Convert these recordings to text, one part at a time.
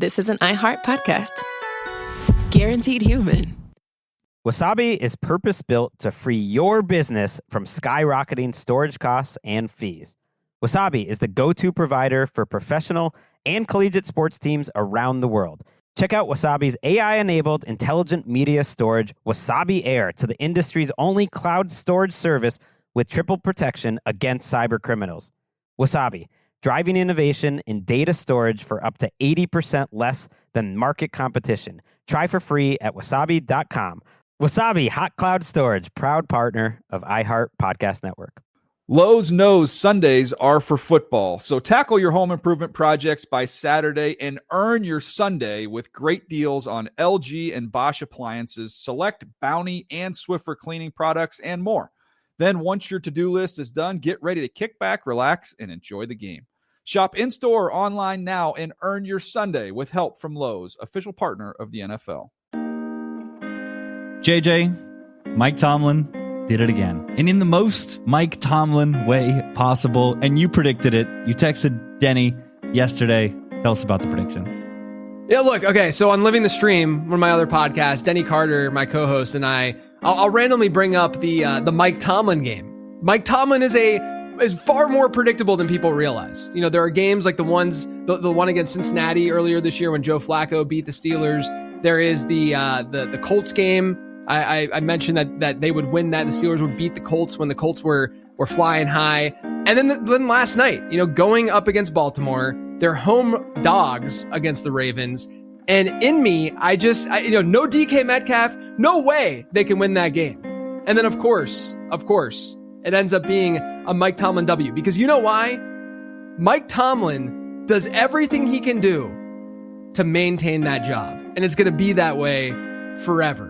this is an iHeart podcast. Guaranteed human. Wasabi is purpose-built to free your business from skyrocketing storage costs and fees. Wasabi is the go-to provider for professional and collegiate sports teams around the world. Check out Wasabi's AI-enabled intelligent media storage, Wasabi Air, to the industry's only cloud storage service with triple protection against cyber criminals. Wasabi, driving innovation in data storage for up to 80% less than market competition. Try for free at wasabi.com. Wasabi Hot Cloud Storage, proud partner of iHeart Podcast Network. Lowe's knows Sundays are for football, so tackle your home improvement projects by Saturday and earn your Sunday with great deals on LG and Bosch appliances, select Bounty and Swiffer cleaning products, and more. Then once your to-do list is done, get ready to kick back, relax, and enjoy the game. Shop in-store or online now and earn your Sunday with help from Lowe's, official partner of the NFL. JJ, Mike Tomlin did it again. And in the most Mike Tomlin way possible. And you predicted it. You texted Denny yesterday. Tell us about the prediction. Yeah, look, okay, so on Living the Stream, one of my other podcasts, Denny Carter, my co-host, and I'll randomly bring up the Mike Tomlin game. Mike Tomlin is far more predictable than people realize. You know, there are games like the one against Cincinnati earlier this year when Joe Flacco beat the Steelers. There is the Colts game. I mentioned that they would win that. The Steelers would beat the Colts when the Colts were flying high. And then last night, you know, going up against Baltimore, they're home dogs against the Ravens. And in me, no DK Metcalf, no way they can win that game. And then of course, it ends up being a Mike Tomlin W. Because you know why? Mike Tomlin does everything he can do to maintain that job. And it's going to be that way forever.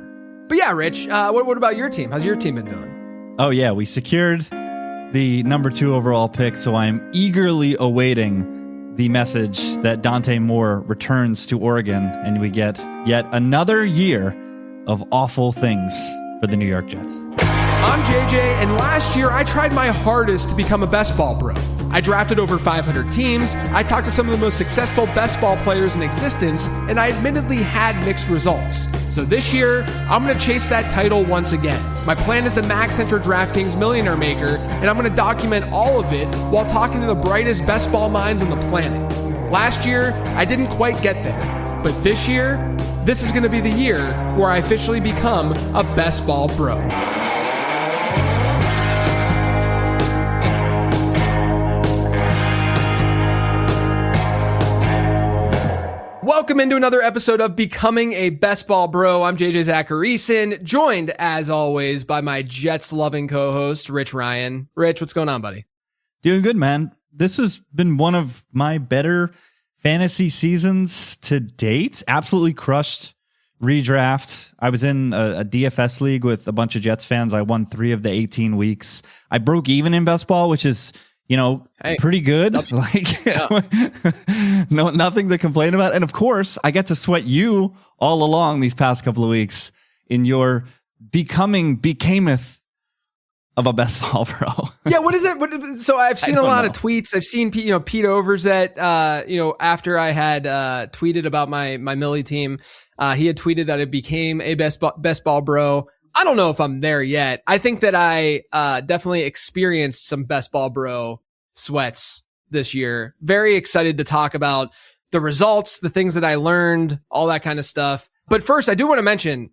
But yeah, Rich, what about your team? How's your team been doing? Oh, yeah. We secured the number 2 overall pick, so I'm eagerly awaiting the message that Dante Moore returns to Oregon, and we get yet another year of awful things for the New York Jets. I'm JJ, and last year I tried my hardest to become a best ball bro. I drafted over 500 teams, I talked to some of the most successful best ball players in existence, and I admittedly had mixed results. So this year, I'm going to chase that title once again. My plan is to max enter DraftKings Millionaire Maker, and I'm going to document all of it while talking to the brightest best ball minds on the planet. Last year, I didn't quite get there, but this year, this is going to be the year where I officially become a best ball bro. Welcome into another episode of Becoming a Best Ball Bro. I'm JJ Zacharyson, joined as always by my Jets-loving co-host, Rich Ryan. Rich, what's going on, buddy? Doing good, man. This has been one of my better fantasy seasons to date. Absolutely crushed redraft. I was in a DFS league with a bunch of Jets fans. I won 3 of the 18 weeks. I broke even in best ball, which is, you know, pretty good. No, nothing to complain about. And of course, I get to sweat you all along these past couple of weeks in your becameth of a best ball bro. Yeah, what is it? So I've seen a lot of tweets. I've seen Pete Overzet, after I had tweeted about my Millie team, he had tweeted that it became a best ball bro. I don't know if I'm there yet. I think that I definitely experienced some best ball bro sweats this year. Very excited to talk about the results, the things that I learned, all that kind of stuff. But first, I do want to mention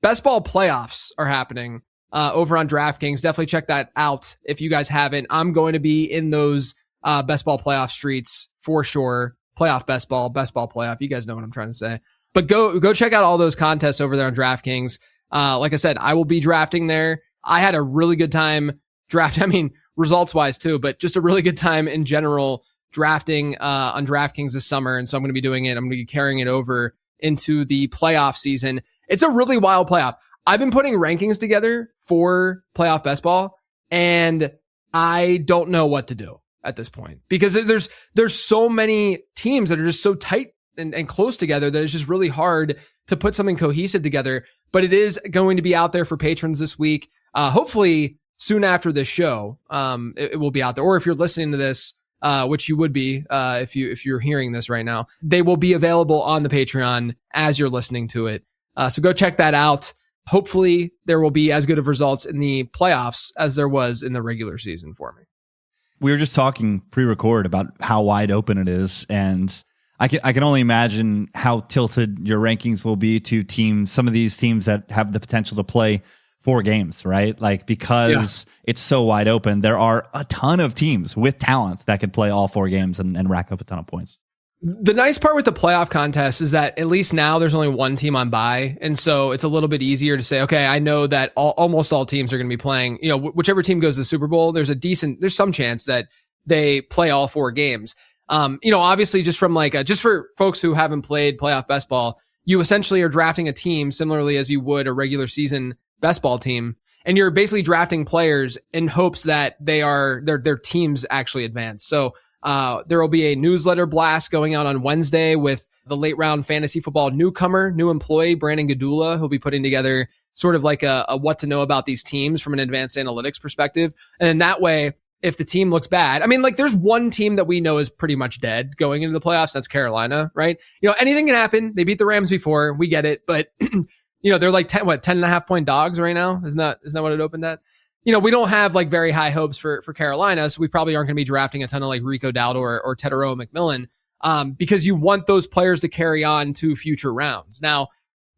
best ball playoffs are happening over on DraftKings. Definitely check that out if you guys haven't. I'm going to be in those best ball playoff streets for sure. Playoff best ball playoff. You guys know what I'm trying to say. But go check out all those contests over there on DraftKings. Like I said, I will be drafting there. I had a really good time results wise too, but just a really good time in general drafting on DraftKings this summer. And so I'm going to be doing it. I'm going to be carrying it over into the playoff season. It's a really wild playoff. I've been putting rankings together for playoff best ball, and I don't know what to do at this point because there's so many teams that are just so tight and close together that it's just really hard to put something cohesive together. But it is going to be out there for patrons this week. Hopefully soon after this show, it will be out there. Or if you're listening to this which you would be if you're hearing this right now, they will be available on the Patreon as you're listening to it. So go check that out. Hopefully there will be as good of results in the playoffs as there was in the regular season for me. We were just talking pre-record about how wide open it is, and I can only imagine how tilted your rankings will be to teams, some of these teams that have the potential to play 4 games, right? Like, because it's so wide open, there are a ton of teams with talents that could play all 4 games and rack up a ton of points. The nice part with the playoff contest is that at least now there's only one team on bye. And so it's a little bit easier to say, okay, I know that almost all teams are going to be playing, whichever team goes to the Super Bowl, there's some chance that they play all 4 games. Obviously just from just for folks who haven't played playoff best ball, you essentially are drafting a team similarly as you would a regular season best ball team. And you're basically drafting players in hopes that their teams actually advance. So, there will be a newsletter blast going out on Wednesday with the late round fantasy football new employee, Brandon Gadula, who'll be putting together sort of like a what to know about these teams from an advanced analytics perspective. And then that way, if the team looks bad, there's one team that we know is pretty much dead going into the playoffs. That's Carolina, right? Anything can happen. They beat the Rams before. We get it. But, they're like 10.5 point dogs right now. Isn't that what it opened at? We don't have like very high hopes for Carolina, so we probably aren't going to be drafting a ton of like Rico Dowdle or Tetairoa McMillan, because you want those players to carry on to future rounds. Now,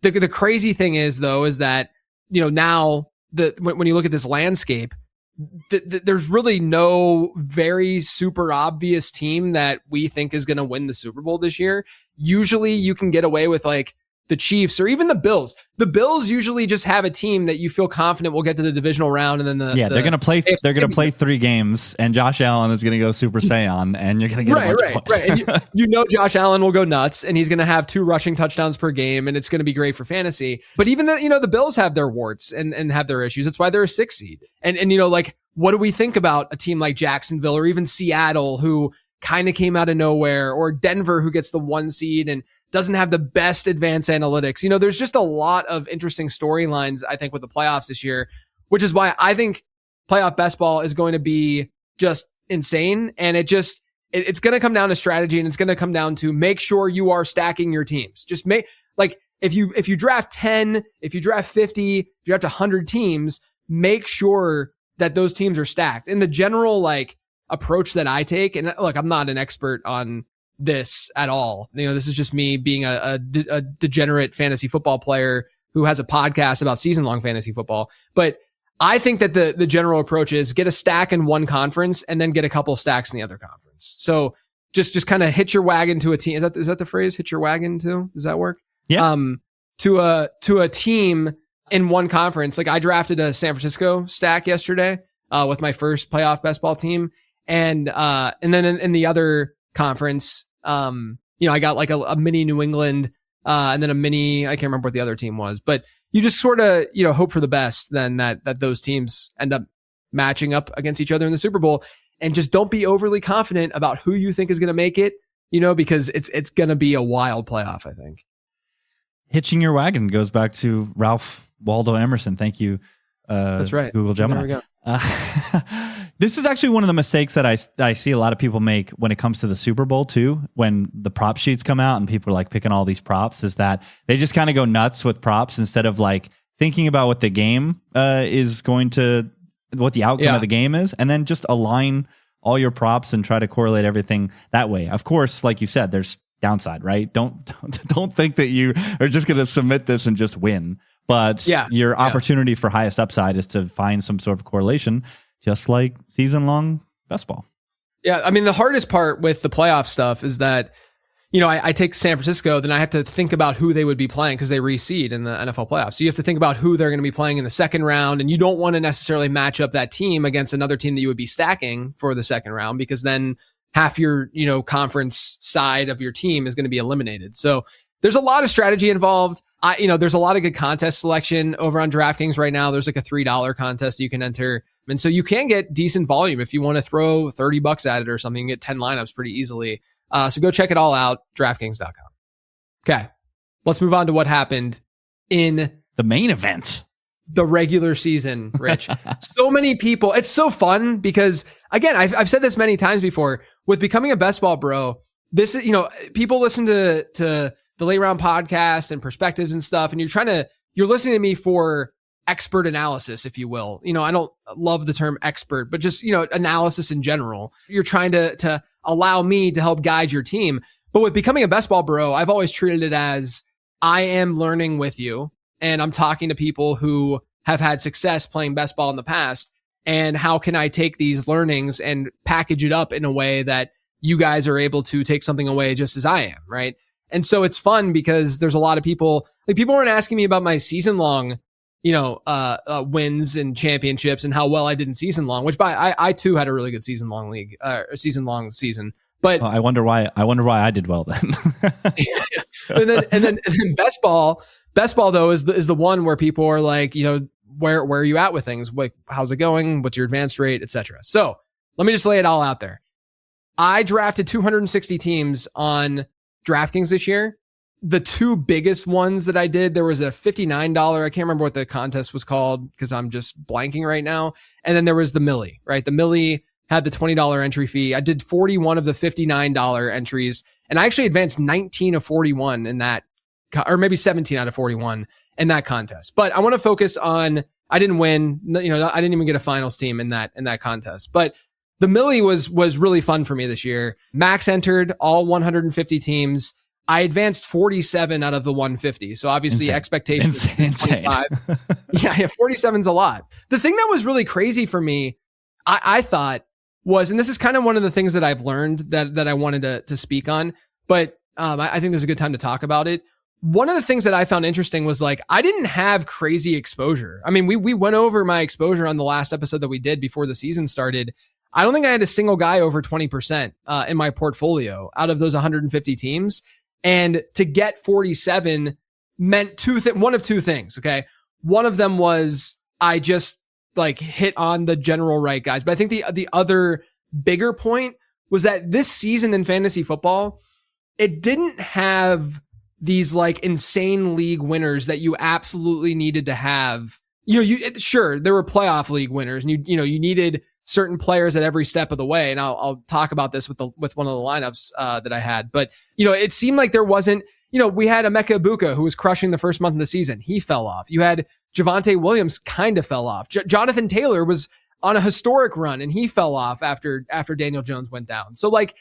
the crazy thing is that, now when you look at this landscape, there's really no very super obvious team that we think is going to win the Super Bowl this year. Usually you can get away with like the Chiefs or even the Bills. The Bills usually just have a team that you feel confident will get to the divisional round, and then they're going to play. They're going to play 3 games, and Josh Allen is going to go Super Saiyan, and you're going to get a bunch of points. And Josh Allen will go nuts, and he's going to have 2 rushing touchdowns per game, and it's going to be great for fantasy. But even the Bills have their warts and have their issues. That's why they're a 6 seed. And what do we think about a team like Jacksonville or even Seattle, who kind of came out of nowhere, or Denver, who gets the 1 seed and doesn't have the best advanced analytics? There's just a lot of interesting storylines, I think, with the playoffs this year, which is why I think playoff best ball is going to be just insane. And it's going to come down to strategy, and it's going to come down to make sure you are stacking your teams. Just if you draft 10, if you draft 50, if you draft 100 teams, make sure that those teams are stacked. And the general approach that I take, and look, I'm not an expert on this at all. This is just me being a degenerate fantasy football player who has a podcast about season-long fantasy football. But I think that the general approach is get a stack in one conference and then get a couple stacks in the other conference. So just kind of hitch your wagon to a team. Is that the phrase? Hitch your wagon to? Does that work? Yeah. To a team in one conference. Like, I drafted a San Francisco stack yesterday with my first playoff best ball team, and then in the other conference, I got like a mini New England, and then a mini, I can't remember what the other team was, but you just sort of, hope for the best then that those teams end up matching up against each other in the Super Bowl, and just don't be overly confident about who you think is going to make it, because it's going to be a wild playoff, I think. Hitching your wagon goes back to Ralph Waldo Emerson. Thank you. That's right. Google Gemini. There we go. This is actually one of the mistakes that I see a lot of people make when it comes to the Super Bowl too. When the prop sheets come out and people are like picking all these props, is that they just kind of go nuts with props instead of like thinking about what the game what the outcome of the game is, and then just align all your props and try to correlate everything that way. Of course, like you said, there's downside, right? Don't think that you are just going to submit this and just win. But your opportunity for highest upside is to find some sort of correlation, just like season-long best ball. Yeah, I mean, the hardest part with the playoff stuff is that, I take San Francisco, then I have to think about who they would be playing because they reseed in the NFL playoffs. So you have to think about who they're going to be playing in the second round, and you don't want to necessarily match up that team against another team that you would be stacking for the second round, because then half your, conference side of your team is going to be eliminated. So there's a lot of strategy involved. There's a lot of good contest selection over on DraftKings right now. There's like a $3 contest you can enter. And so you can get decent volume if you want to throw $30 at it or something. You can get 10 lineups pretty easily. So go check it all out, DraftKings.com. Okay, let's move on to what happened in the main event, the regular season, Rich. So many people. It's so fun because again, I've said this many times before with becoming a best ball bro. This is, people listen to the Late Round podcast and perspectives and stuff. And you're listening to me for expert analysis, if you will. I don't love the term expert, but just, analysis in general. You're trying to allow me to help guide your team. But with becoming a best ball bro, I've always treated it as I am learning with you and I'm talking to people who have had success playing best ball in the past. And how can I take these learnings and package it up in a way that you guys are able to take something away just as I am, right? And so it's fun because there's a lot of people weren't asking me about my season long, wins and championships and how well I did in season long, which I too had a really good season long season. But I wonder why I did well then. and then best ball though is the one where people are like, where are you at with things? Like, how's it going? What's your advance rate, etc. So let me just lay it all out there. I drafted 260 teams on DraftKings this year. The two biggest ones that I did, there was a $59. I can't remember what the contest was called because I'm just blanking right now. And then there was the Millie, right? The Millie had the $20 entry fee. I did 41 of the $59 entries, and I actually advanced 19 of 41 in that, or maybe 17 out of 41 in that contest. But I want to focus on, I didn't win, I didn't even get a finals team in that contest. But the Millie was really fun for me this year. Max entered all 150 teams. I advanced 47 out of the 150. So obviously expectations is 25. Yeah, 47's a lot. The thing that was really crazy for me, I thought was, and this is kind of one of the things that I've learned that I wanted to speak on, but I think this is a good time to talk about it. One of the things that I found interesting was like, I didn't have crazy exposure. I mean, we went over my exposure on the last episode that we did before the season started. I don't think I had a single guy over 20% in my portfolio out of those 150 teams. And to get 47 meant one of two things. Okay. One of them was I just like hit on the general right guys. But I think the other bigger point was that this season in fantasy football, it didn't have these like insane league winners that you absolutely needed to have. Sure, there were playoff league winners and you needed certain players at every step of the way. And I'll talk about this with one of the lineups that I had. But, it seemed like there wasn't, we had Emeka Ibuka who was crushing the first month of the season. He fell off. You had Javonte Williams kind of fell off. Jonathan Taylor was on a historic run and he fell off after Daniel Jones went down. So like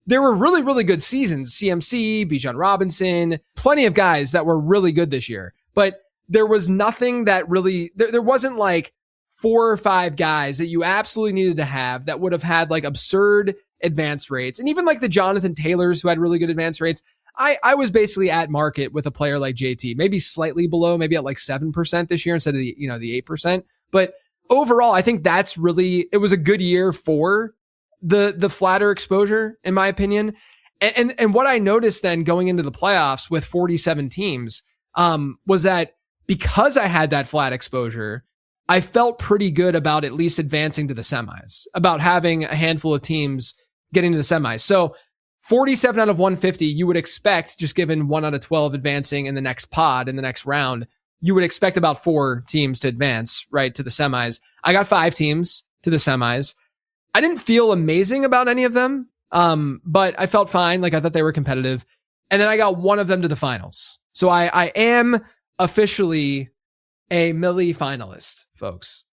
there were really, really good seasons. CMC, Bijan Robinson, plenty of guys that were really good this year. But there was nothing that really, there wasn't like 4 or 5 guys that you absolutely needed to have that would have had like absurd advance rates. And even like the Jonathan Taylors who had really good advance rates, I was basically at market with a player like JT, maybe slightly below, maybe at like 7% this year instead of the 8%. But overall, I think it was a good year for the flatter exposure, in my opinion. And what I noticed then going into the playoffs with 47 teams, was that because I had that flat exposure, I felt pretty good about at least advancing to the semis, about having a handful of teams getting to the semis. So 47 out of 150, you would expect, just given 1 out of 12 advancing in the next pod, in the next round, you would expect about 4 teams to advance, right, to the semis. I got 5 teams to the semis. I didn't feel amazing about any of them, but I felt fine. Like I thought they were competitive. And then I got one of them to the finals. So I am officially a Millie finalist, folks,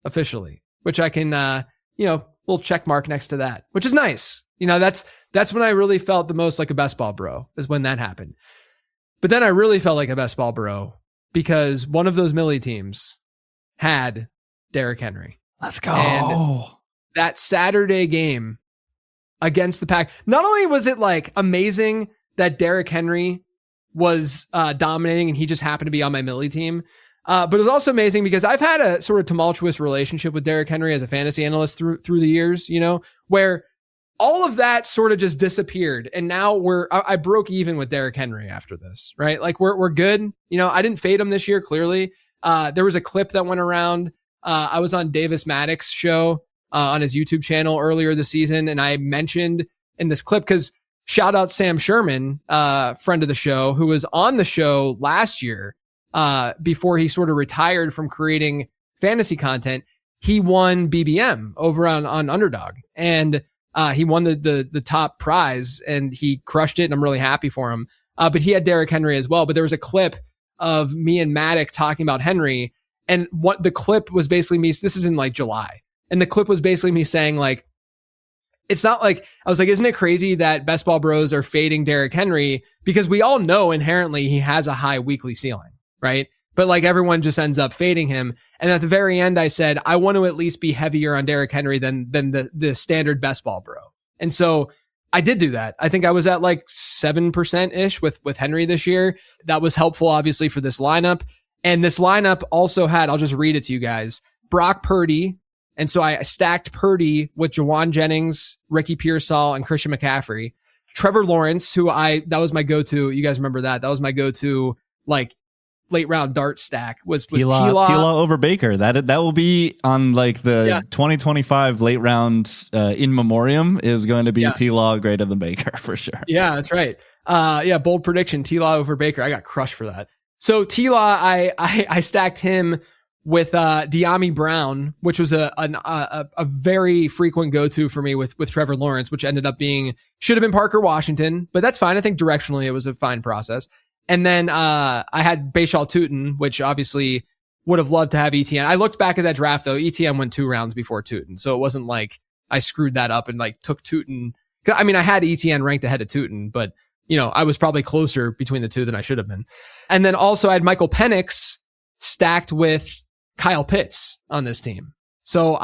officially, which I can, little check mark next to that, which is nice. That's when I really felt the most like a best ball bro, is when that happened. But then I really felt like a best ball bro because one of those Millie teams had Derrick Henry. Let's go. And that Saturday game against the Pack, not only was it like amazing that Derrick Henry was dominating and he just happened to be on my Millie team, but it was also amazing because I've had a sort of tumultuous relationship with Derrick Henry as a fantasy analyst through the years, where all of that sort of just disappeared. And now I broke even with Derrick Henry after this, right? Like we're good. I didn't fade him this year, clearly. There was a clip that went around. I was on Davis Maddox show on his YouTube channel earlier this season. And I mentioned in this clip, because shout out Sam Sherman, friend of the show, who was on the show last year, before he sort of retired from creating fantasy content. he won BBM over on Underdog, and he won the top prize, and he crushed it, and I'm really happy for him. But he had Derrick Henry as well. But there was a clip of me and Matic talking about Henry, and what the clip was basically me. This is in like July, and the clip was basically me saying like, it's not like, I was like, isn't it crazy that Best Ball Bros are fading Derrick Henry? Because we all know inherently he has a high weekly ceiling, right? But like everyone just ends up fading him. And at the very end, I said, I want to at least be heavier on Derrick Henry than the standard Best Ball Bro. And so I did do that. I think I was at like 7% ish with Henry this year. That was helpful, obviously, for this lineup. And this lineup also had, I'll just read it to you guys, Brock Purdy. And so I stacked Purdy with Jawan Jennings, Ricky Pearsall, and Christian McCaffrey. Trevor Lawrence, that was my go-to. You guys remember that? That was my go-to, like, late round dart stack was Tila over Baker. That will be on like the 2025 late round in memoriam is going to be T-Law greater than Baker for sure. Yeah, that's right. Bold prediction, T-Law over Baker. I got crushed for that. So T-Law, I stacked him with De'Ami Brown, which was a very frequent go-to for me with Trevor Lawrence, which ended up should have been Parker Washington, but that's fine. I think directionally it was a fine process. And then I had Bashal Tutin, which obviously would have loved to have ETN. I looked back at that draft though. ETN went 2 rounds before Tutin, so it wasn't like I screwed that up and like took Tutin. I mean, I had ETN ranked ahead of Tutin, but I was probably closer between the two than I should have been. And then also I had Michael Penix stacked with Kyle Pitts on this team. So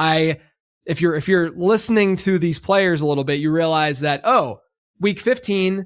if you're listening to these players a little bit, you realize that, week 15,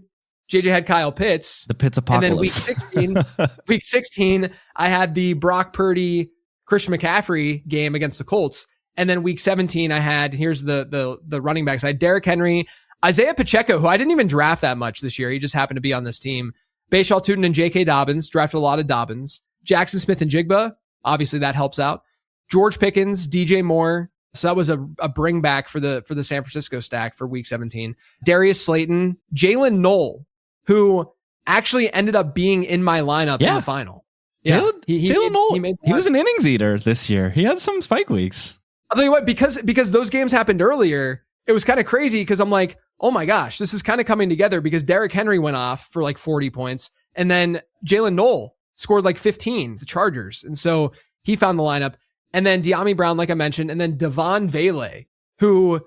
JJ had Kyle Pitts. The Pitts apocalypse. And then week 16, I had the Brock Purdy, Christian McCaffrey game against the Colts. And then week 17, I had, here's the running backs. I had Derrick Henry, Isaiah Pacheco, who I didn't even draft that much this year. He just happened to be on this team. Bashal Tutin and J.K. Dobbins, drafted a lot of Dobbins. Jackson Smith and Jigba, obviously that helps out. George Pickens, DJ Moore. So that was a bring back for the San Francisco stack for week 17. Darius Slayton, Jalen Knoll, who actually ended up being in my lineup in the final. Yeah, Jalen Knoll, he was an innings eater this year. He had some spike weeks. I'll tell you what, because those games happened earlier, it was kind of crazy because I'm like, oh my gosh, this is kind of coming together because Derrick Henry went off for like 40 points. And then Jalen Knoll scored like 15, the Chargers. And so he found the lineup. And then De'Ami Brown, like I mentioned, and then Devon Vele, who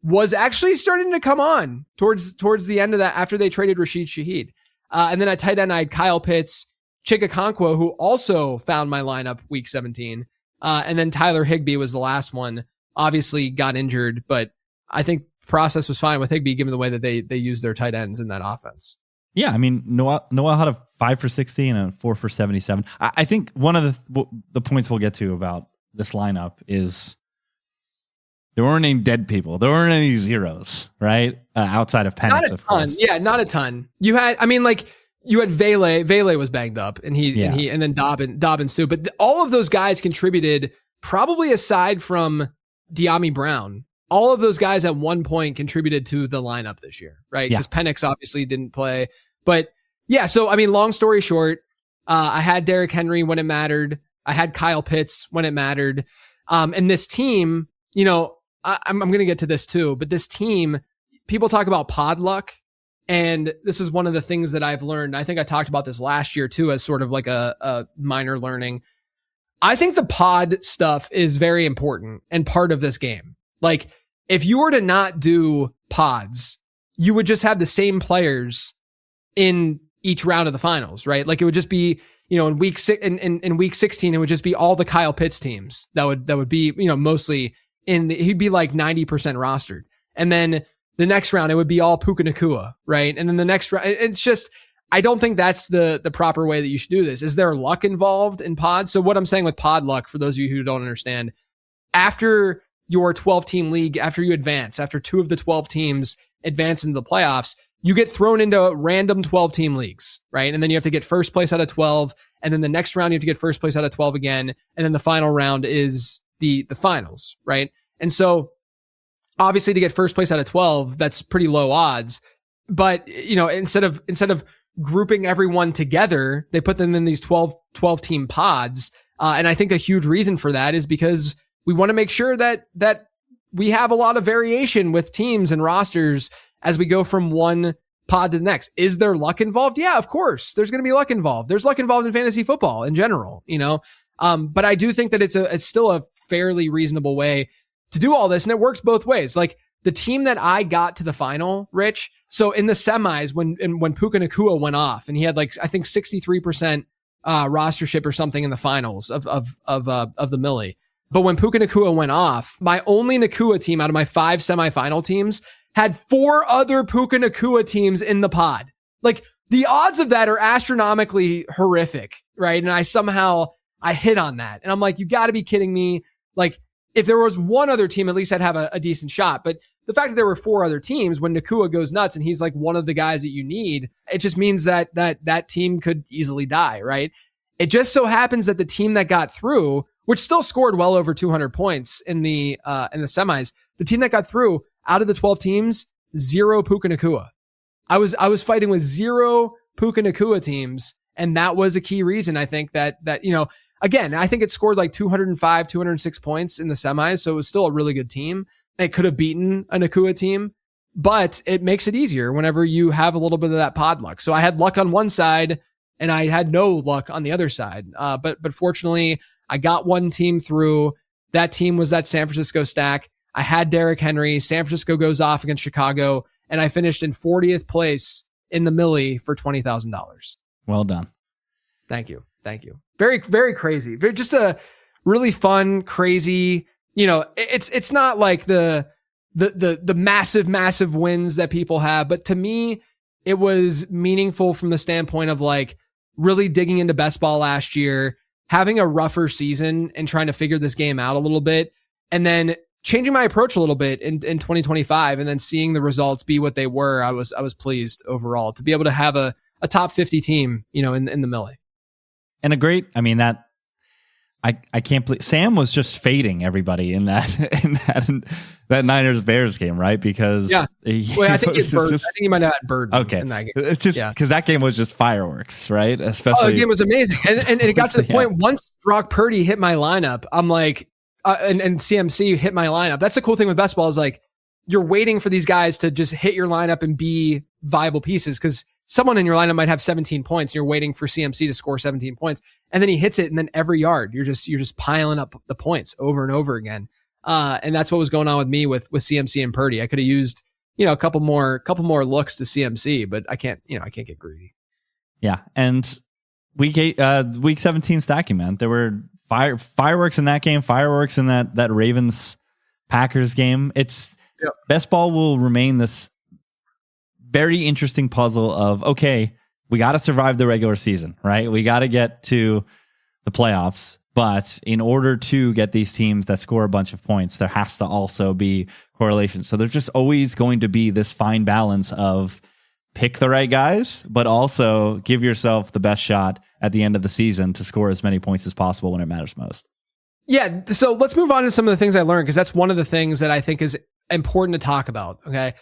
was actually starting to come on towards the end of that after they traded Rashid Shaheed. And then at tight end, I had Kyle Pitts, Chig Okonkwo, who also found my lineup week 17. And then Tyler Higbee was the last one. Obviously got injured, but I think the process was fine with Higbee given the way that they used their tight ends in that offense. Yeah, I mean, Noel had a 5 for 60 and a 4 for 77. I think one of the points we'll get to about this lineup is there weren't any dead people. There weren't any zeros, right? Outside of Penix, of course. Yeah, not a ton. You had Vele. Vele was banged up, and and then Dobbins too. But all of those guys contributed. Probably aside from De'Ami Brown, all of those guys at one point contributed to the lineup this year, right? Because Penix obviously didn't play, but yeah. So I mean, long story short, I had Derrick Henry when it mattered. I had Kyle Pitts when it mattered. And this team, I'm going to get to this too, but this team, people talk about pod luck. And this is one of the things that I've learned. I think I talked about this last year too, as sort of like a minor learning. I think the pod stuff is very important and part of this game. Like if you were to not do pods, you would just have the same players in each round of the finals, right? Like it would just be, in week 6 in week 16, it would just be all the Kyle Pitts teams that would be, mostly he'd be like 90% rostered. And then the next round, it would be all Puka Nacua, right? And then the next round, it's just, I don't think that's the proper way that you should do this. Is there luck involved in pods? So what I'm saying with pod luck, for those of you who don't understand, after your 12-team league, after you advance, after 2 of the 12 teams advance into the playoffs, you get thrown into random 12-team leagues, right? And then you have to get first place out of 12. And then the next round, you have to get first place out of 12 again. And then the final round is the finals, right? And so obviously to get first place out of 12, that's pretty low odds. But, instead of grouping everyone together, they put them in these 12 team pods. And I think a huge reason for that is because we want to make sure that we have a lot of variation with teams and rosters as we go from one pod to the next. Is there luck involved? Yeah, of course. There's going to be luck involved. There's luck involved in fantasy football in general, but I do think that it's still a fairly reasonable way to do all this. And it works both ways. Like the team that I got to the final, Rich. So in the semis, when Puka Nacua went off and he had I think 63% rostership or something in the finals of the Millie. But when Puka Nacua went off, my only Nacua team out of my 5 semifinal teams had 4 other Puka Nacua teams in the pod. Like the odds of that are astronomically horrific, right? And I hit on that. And I'm like, you got to be kidding me. Like if there was one other team, at least I'd have a decent shot. But the fact that there were 4 other teams, when Nacua goes nuts and he's like one of the guys that you need, it just means that team could easily die, right? It just so happens that the team that got through, which still scored well over 200 points in the semis, the team that got through out of the 12 teams, 0 Puka Nacua. I was fighting with 0 Puka Nacua teams, and that was a key reason. I think that again, I think it scored like 205, 206 points in the semis, so it was still a really good team. It could have beaten a Nacua team, but it makes it easier whenever you have a little bit of that pod luck. So I had luck on one side, and I had no luck on the other side. But fortunately, I got one team through. That team was that San Francisco stack. I had Derrick Henry. San Francisco goes off against Chicago, and I finished in 40th place in the Millie for $20,000. Well done. Thank you. Very, very crazy. Just a really fun, crazy. It's not like the massive wins that people have, but to me, it was meaningful from the standpoint of like really digging into best ball last year, having a rougher season and trying to figure this game out a little bit, and then changing my approach a little bit in 2025, and then seeing the results be what they were. I was pleased overall to be able to have a top 50 team, in the Millie. And I can't believe Sam was just fading everybody in that Niners Bears game, right? Because I think he might have had Bird. Okay, in that game. It's just because that game was just fireworks, right? Especially the game was amazing, and it got to the point once Brock Purdy hit my lineup, I'm like, and CMC hit my lineup. That's the cool thing with best ball is like you're waiting for these guys to just hit your lineup and be viable pieces because someone in your lineup might have 17 points. And you're waiting for CMC to score 17 points. And then he hits it. And then every yard, you're just piling up the points over and over again. And that's what was going on with me with CMC and Purdy. I could have used, a couple more looks to CMC, but I can't get greedy. Yeah. And week 17 stacking, man. There were fireworks in that game, fireworks in that Ravens Packers game. Best ball will remain this very interesting puzzle of, okay, we got to survive the regular season, right? We got to get to the playoffs. But in order to get these teams that score a bunch of points, there has to also be correlation. So there's just always going to be this fine balance of pick the right guys, but also give yourself the best shot at the end of the season to score as many points as possible when it matters most. Yeah. So let's move on to some of the things I learned, because that's one of the things that I think is important to talk about. Okay.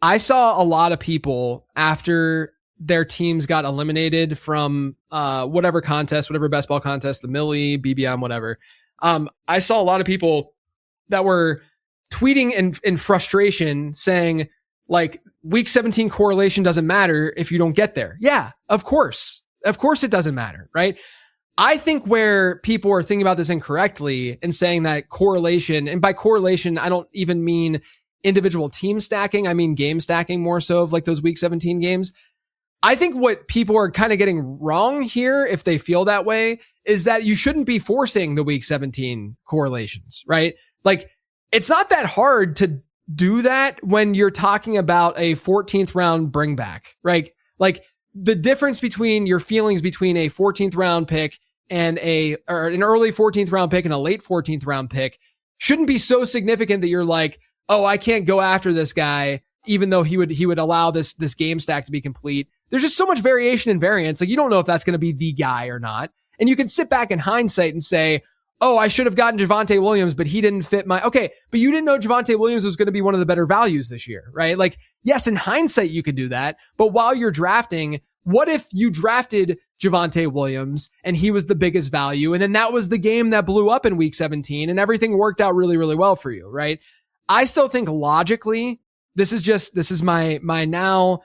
I saw a lot of people after their teams got eliminated from whatever contest, whatever best ball contest, the Millie, BBM, whatever. I saw a lot of people that were tweeting in frustration saying like week 17 correlation doesn't matter if you don't get there. Yeah, of course. Of course it doesn't matter, right? I think where people are thinking about this incorrectly and saying that correlation, and by correlation, I don't even mean individual team stacking. I mean game stacking more so of like those week 17 games. I think what people are kind of getting wrong here, if they feel that way, is that you shouldn't be forcing the week 17 correlations, right? Like it's not that hard to do that when you're talking about a 14th round bring back, right? Like the difference between your feelings between a 14th round pick and an early 14th round pick and a late 14th round pick shouldn't be so significant that you're like, oh, I can't go after this guy, even though he would allow this game stack to be complete. There's just so much variation and variance. Like you don't know if that's going to be the guy or not. And you can sit back in hindsight and say, oh, I should have gotten Javonte Williams, but he didn't fit okay, but you didn't know Javonte Williams was going to be one of the better values this year, right? Like, yes, in hindsight, you can do that. But while you're drafting, what if you drafted Javonte Williams and he was the biggest value, and then that was the game that blew up in week 17 and everything worked out really, really well for you, right? I still think logically, this is my now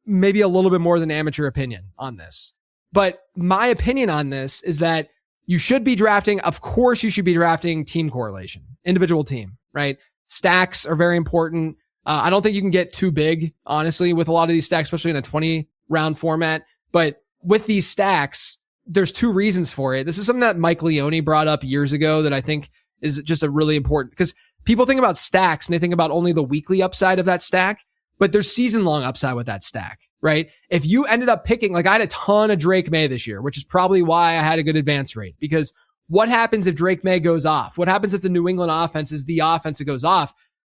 maybe a little bit more than amateur opinion on this. But my opinion on this is that you should be drafting, of course you should be drafting team correlation, individual team, right? Stacks are very important. I don't think you can get too big, honestly, with a lot of these stacks, especially in a 20 round format. But with these stacks, there's two reasons for it. This is something that Mike Leone brought up years ago that I think is just a really important, because people think about stacks and they think about only the weekly upside of that stack, but there's season long upside with that stack, right? If you ended up picking, like I had a ton of Drake May this year, which is probably why I had a good advance rate, because what happens if Drake May goes off? What happens if the New England offense is the offense that goes off?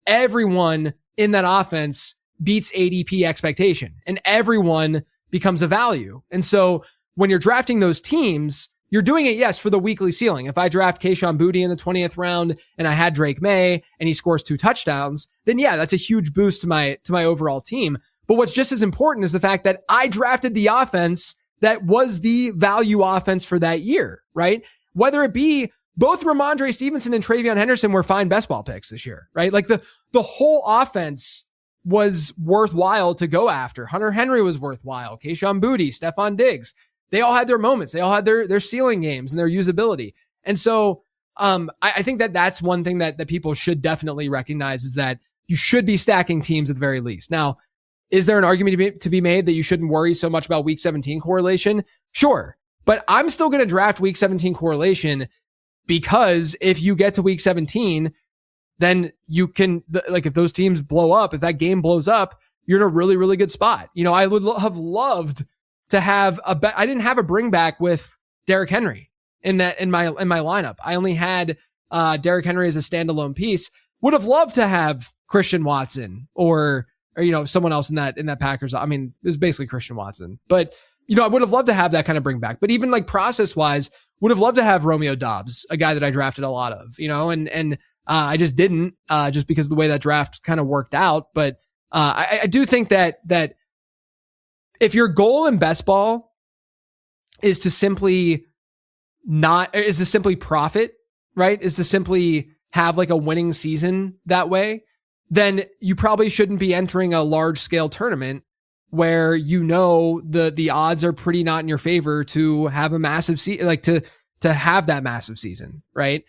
Everyone in that offense beats ADP expectation and everyone becomes a value. And so when you're drafting those teams, you're doing it, yes, for the weekly ceiling. If I draft Kayshon Boutte in the 20th round and I had Drake May and he scores 2 touchdowns, then yeah, that's a huge boost to my overall team. But what's just as important is the fact that I drafted the offense that was the value offense for that year, right? Whether it be both Ramondre Stevenson and TreVeyon Henderson were fine best ball picks this year, right? Like the whole offense was worthwhile to go after. Hunter Henry was worthwhile. Kayshon Boutte, Stephon Diggs. They all had their moments. They all had their ceiling games and their usability. And so, I think that that's one thing that people should definitely recognize is that you should be stacking teams at the very least. Now, is there an argument to be made that you shouldn't worry so much about week 17 correlation? Sure. But I'm still going to draft week 17 correlation because if you get to week 17, then you can, like, if those teams blow up, if that game blows up, you're in a really, really good spot. You know, I would have loved to have I didn't have a bring back with Derrick Henry in my lineup. I only had Derrick Henry as a standalone piece. Would have loved to have Christian Watson or you know, someone else in that Packers. I mean, it was basically Christian Watson, but you know, I would have loved to have that kind of bring back. But even like process wise, would have loved to have Romeo Doubs, a guy that I drafted a lot of, you know, and I just didn't, just because of the way that draft kind of worked out. But I do think that if your goal in best ball is to simply profit, right? Is to simply have like a winning season that way, then you probably shouldn't be entering a large scale tournament where, you know, the odds are pretty not in your favor to have a massive to have that massive season, right?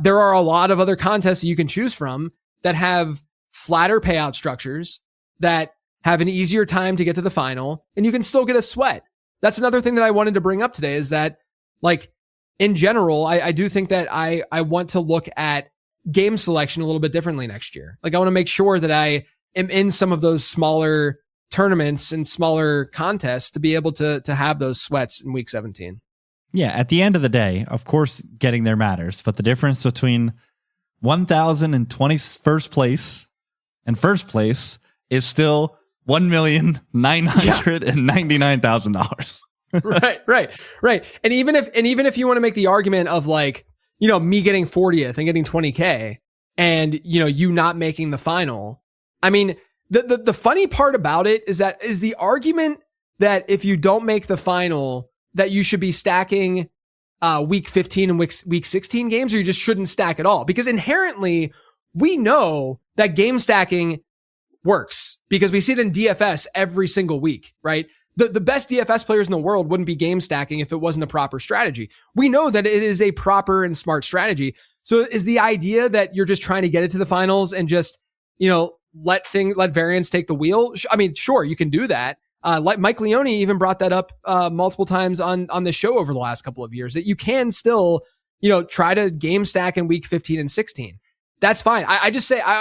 There are a lot of other contests that you can choose from that have flatter payout structures, that have an easier time to get to the final, and you can still get a sweat. That's another thing that I wanted to bring up today is that, like, in general, I do think that I want to look at game selection a little bit differently next year. Like, I want to make sure that I am in some of those smaller tournaments and smaller contests to be able to have those sweats in week 17. Yeah, at the end of the day, of course, getting there matters, but the difference between 1,021st place and first place is still $1,999,000. Right. And even if you want to make the argument of, like, you know, me getting 40th and getting 20K and, you know, you not making the final. I mean, the funny part about it is the argument that if you don't make the final, that you should be stacking week 15 and week 16 games, or you just shouldn't stack at all. Because inherently, we know that game stacking works because we see it in DFS every single week, right? The best DFS players in the world wouldn't be game stacking if it wasn't a proper strategy. We know that it is a proper and smart strategy. So is the idea that you're just trying to get it to the finals and just, you know, let variance take the wheel? I mean, sure, you can do that. Like Mike Leone even brought that up multiple times on the show over the last couple of years, that you can still, you know, try to game stack in week 15 and 16. That's fine. I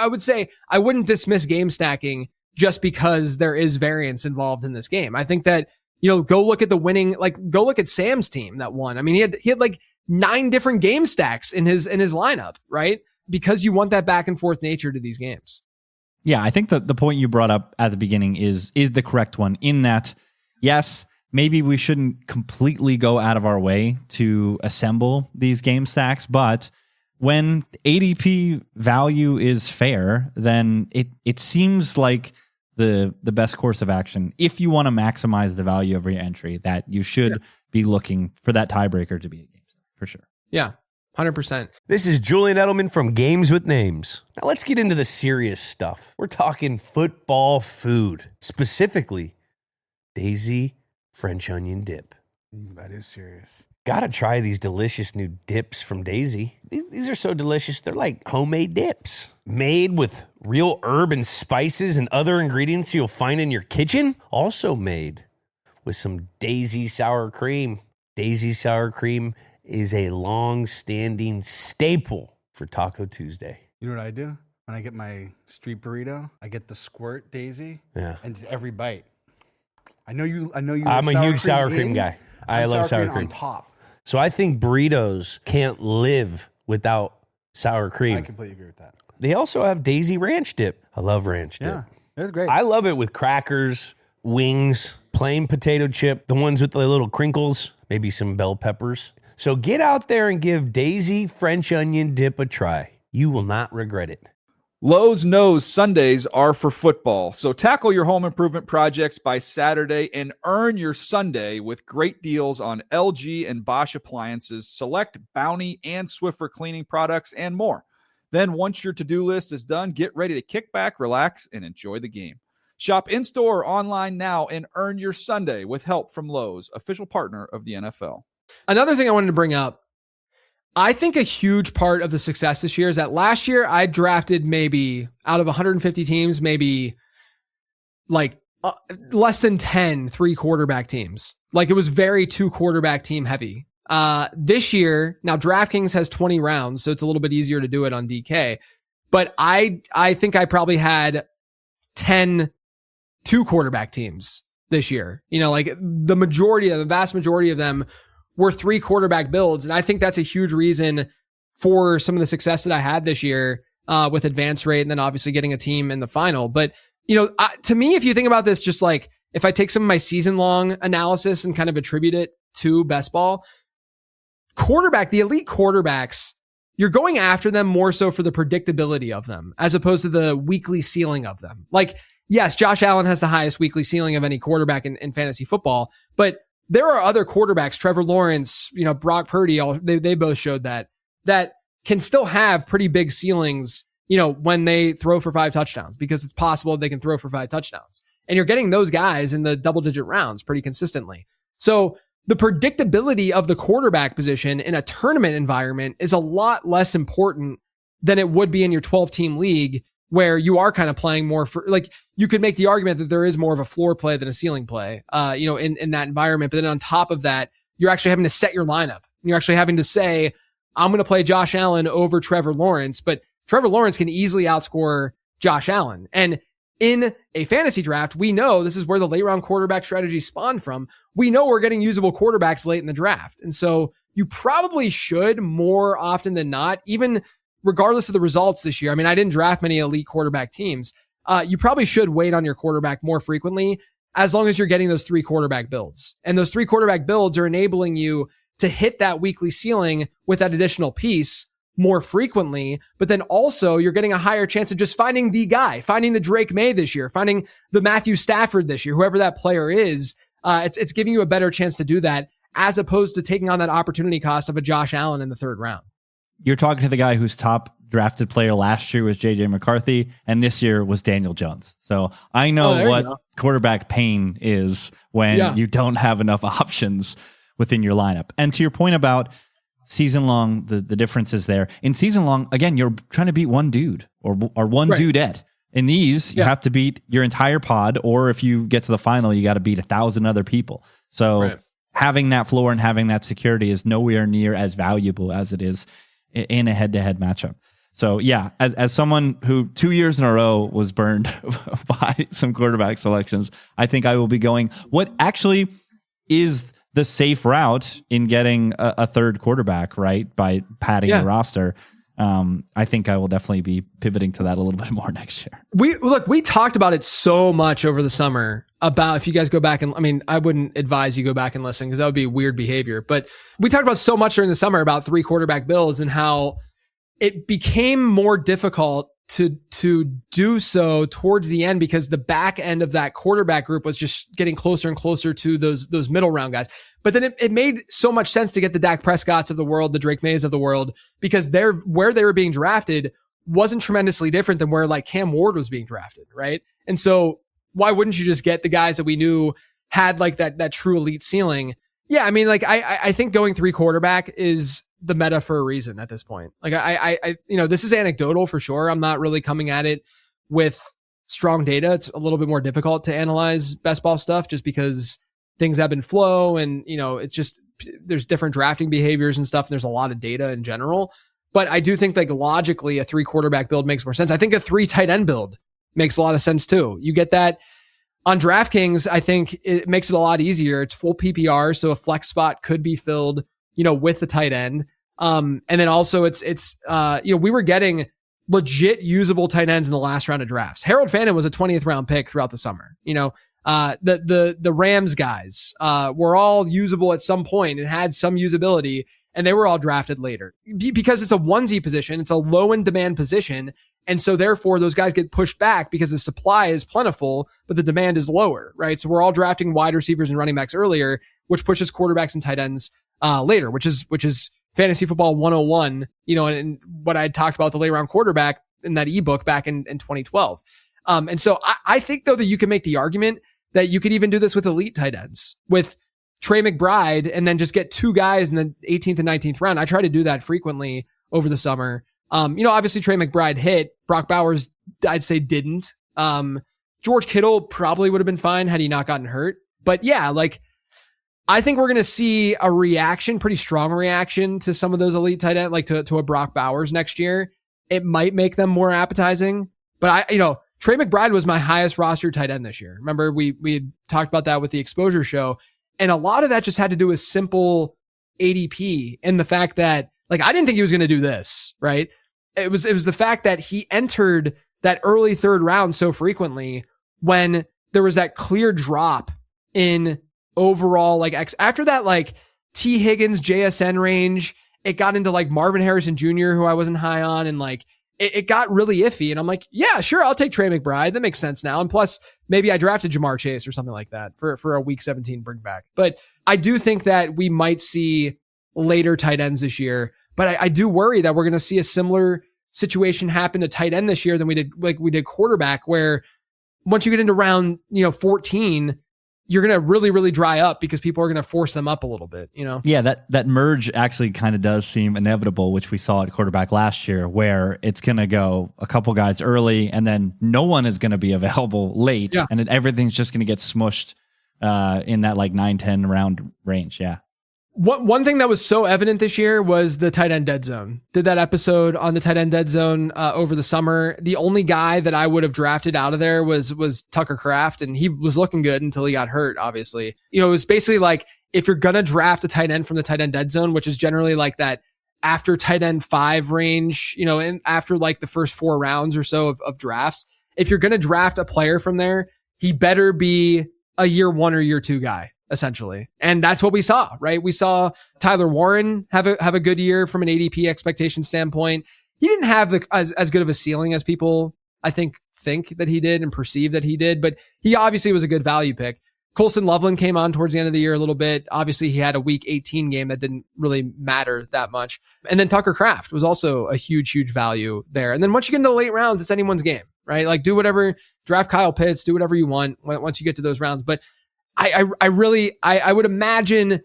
would say I wouldn't dismiss game stacking just because there is variance involved in this game. I think that, you know, go look at Sam's team that won. I mean, he had like 9 different game stacks in his lineup, right? Because you want that back and forth nature to these games. Yeah, I think the point you brought up at the beginning is the correct one, in that, yes, maybe we shouldn't completely go out of our way to assemble these game stacks, but when ADP value is fair, then it seems like the best course of action if you want to maximize the value of your entry, that you should be looking for that tiebreaker to be a GameStar for sure. Yeah, 100%. This is Julian Edelman from Games with Names. Now let's get into the serious stuff. We're talking football food, specifically Daisy French onion dip. That is serious. Gotta try these delicious new dips from Daisy. These are so delicious. They're like homemade dips made with real herb and spices and other ingredients you'll find in your kitchen. Also made with some Daisy sour cream. Daisy sour cream is a long-standing staple for Taco Tuesday. You know what I do? When I get my street burrito, I get the squirt Daisy. Yeah. And every bite. I know you. I'm a huge sour cream guy. I love sour cream. On top. So I think burritos can't live without sour cream. I completely agree with that. They also have Daisy ranch dip. I love ranch dip. Yeah, it's great. I love it with crackers, wings, plain potato chip, the ones with the little crinkles, maybe some bell peppers. So get out there and give Daisy French onion dip a try. You will not regret it. Lowe's knows Sundays are for football, so tackle your home improvement projects by Saturday and earn your Sunday with great deals on LG and Bosch appliances, select Bounty and Swiffer cleaning products, and more. Then once your to-do list is done, get ready to kick back, relax, and enjoy the game. Shop in-store or online now and earn your Sunday with help from Lowe's, official partner of the NFL. Another thing I wanted to bring up, I think a huge part of the success this year is that last year I drafted maybe out of 150 teams, maybe like less than 10 3-quarterback teams. Like it was very 2-quarterback team heavy. This year, now DraftKings has 20 rounds, so it's a little bit easier to do it on DK. But I think I probably had 10 2-quarterback teams this year. You know, like the vast majority of them were 3-quarterback builds. And I think that's a huge reason for some of the success that I had this year with advance rate and then obviously getting a team in the final. But, you know, to me, if you think about this, just like if I take some of my season long analysis and kind of attribute it to best ball, the elite quarterbacks, you're going after them more so for the predictability of them as opposed to the weekly ceiling of them. Like, yes, Josh Allen has the highest weekly ceiling of any quarterback in fantasy football, but there are other quarterbacks, Trevor Lawrence, you know, Brock Purdy, they both showed that can still have pretty big ceilings, you know, when they throw for 5 touchdowns, because it's possible they can throw for 5 touchdowns. And you're getting those guys in the double-digit rounds pretty consistently. So the predictability of the quarterback position in a tournament environment is a lot less important than it would be in your 12-team league, where you are kind of playing more for, like, you could make the argument that there is more of a floor play than a ceiling play, you know, in that environment. But then on top of that, you're actually having to set your lineup. You're actually having to say, I'm going to play Josh Allen over Trevor Lawrence, but Trevor Lawrence can easily outscore Josh Allen. And in a fantasy draft, we know this is where the late round quarterback strategy spawned from. We know we're getting usable quarterbacks late in the draft. And so you probably should, more often than not, even regardless of the results this year. I mean, I didn't draft many elite quarterback teams. You probably should wait on your quarterback more frequently, as long as you're getting those 3-quarterback builds. And those 3-quarterback builds are enabling you to hit that weekly ceiling with that additional piece more frequently. But then also you're getting a higher chance of just finding the guy, finding the Drake May this year, finding the Matthew Stafford this year, whoever that player is. It's giving you a better chance to do that, as opposed to taking on that opportunity cost of a Josh Allen in the 3rd round. You're talking to the guy whose top drafted player last year was JJ McCarthy, and this year was Daniel Jones. So I know what quarterback pain is when you don't have enough options within your lineup. And to your point about season long, the differences there. In season long, again, you're trying to beat one dude or one dudette. In these, you have to beat your entire pod, or if you get to the final, you got to beat 1,000 other people. So having that floor and having that security is nowhere near as valuable as it is in a head-to-head matchup. So yeah, as someone who 2 years in a row was burned by some quarterback selections, I think I will be going what actually is the safe route in getting a 3rd quarterback, right? By padding the roster. I think I will definitely be pivoting to that a little bit more next year. We talked about it so much over the summer about, if you guys go back and, I mean, I wouldn't advise you go back and listen because that would be weird behavior, but we talked about so much during the summer about 3-quarterback builds and how it became more difficult to do so towards the end because the back end of that quarterback group was just getting closer and closer to those middle round guys. But then it made so much sense to get the Dak Prescotts of the world, the Drake Mays of the world, because where they were being drafted wasn't tremendously different than where like Cam Ward was being drafted, right? And so why wouldn't you just get the guys that we knew had like that true elite ceiling? Yeah, I mean, like I think going 3 quarterback is the meta for a reason at this point. Like I this is anecdotal for sure. I'm not really coming at it with strong data. It's a little bit more difficult to analyze best ball stuff just because things ebb and flow, and it's just there's different drafting behaviors and stuff. And there's a lot of data in general, but I do think like logically a 3 quarterback build makes more sense. I think a 3 tight end build makes a lot of sense too. You get that on DraftKings. I think it makes it a lot easier. It's full PPR, so a flex spot could be filled, with the tight end. And then also it's we were getting legit usable tight ends in the last round of drafts. Harold Fannin was a 20th round pick throughout the summer. The Rams guys, were all usable at some point and had some usability, and they were all drafted later because it's a onesie position. It's a low in demand position. And so therefore those guys get pushed back because the supply is plentiful, but the demand is lower, right? So we're all drafting wide receivers and running backs earlier, which pushes quarterbacks and tight ends, later, which is fantasy football 101, and what I talked about the late round quarterback in that ebook back in 2012. And so I think though that you can make the argument that you could even do this with elite tight ends with Trey McBride and then just get 2 guys in the 18th and 19th round. I try to do that frequently over the summer. Obviously Trey McBride hit. Brock Bowers, I'd say didn't. George Kittle probably would have been fine had he not gotten hurt. But yeah, like I think we're going to see a reaction, pretty strong reaction to some of those elite tight end, like to a Brock Bowers next year. It might make them more appetizing, but Trey McBride was my highest roster tight end this year. Remember we had talked about that with the exposure show, and a lot of that just had to do with simple ADP and the fact that like, I didn't think he was going to do this, right? It was the fact that he entered that early 3rd round so frequently when there was that clear drop in overall, like after that, like T Higgins JSN range, it got into like Marvin Harrison Jr., who I wasn't high on. And like, it got really iffy. And I'm like, yeah, sure. I'll take Trey McBride. That makes sense now. And plus maybe I drafted Jamar Chase or something like that for a week 17 bring back. But I do think that we might see later tight ends this year, but I do worry that we're going to see a similar situation happen to tight end this year than we did quarterback, where once you get into round, 14, you're going to really, really dry up because people are going to force them up a little bit, Yeah, that merge actually kind of does seem inevitable, which we saw at quarterback last year, where it's going to go a couple guys early and then no one is going to be available late. Yeah. And then everything's just going to get smushed in that like 9-10 round range. Yeah. One thing that was so evident this year was the tight end dead zone. Did that episode on the tight end dead zone over the summer. The only guy that I would have drafted out of there was Tucker Kraft, and he was looking good until he got hurt, obviously. It was basically like, if you're going to draft a tight end from the tight end dead zone, which is generally like that after tight end 5 range, and after like the first 4 rounds or so of drafts, if you're going to draft a player from there, he better be a year 1 or year 2 guy, essentially. And that's what we saw, right? We saw Tyler Warren have a good year from an ADP expectation standpoint. He didn't have as good of a ceiling as people, I think that he did and perceive that he did, but he obviously was a good value pick. Colson Loveland came on towards the end of the year a little bit. Obviously he had a week 18 game that didn't really matter that much. And then Tucker Kraft was also a huge, huge value there. And then once you get into the late rounds, it's anyone's game, right? Like do whatever, draft Kyle Pitts, do whatever you want once you get to those rounds. But I would imagine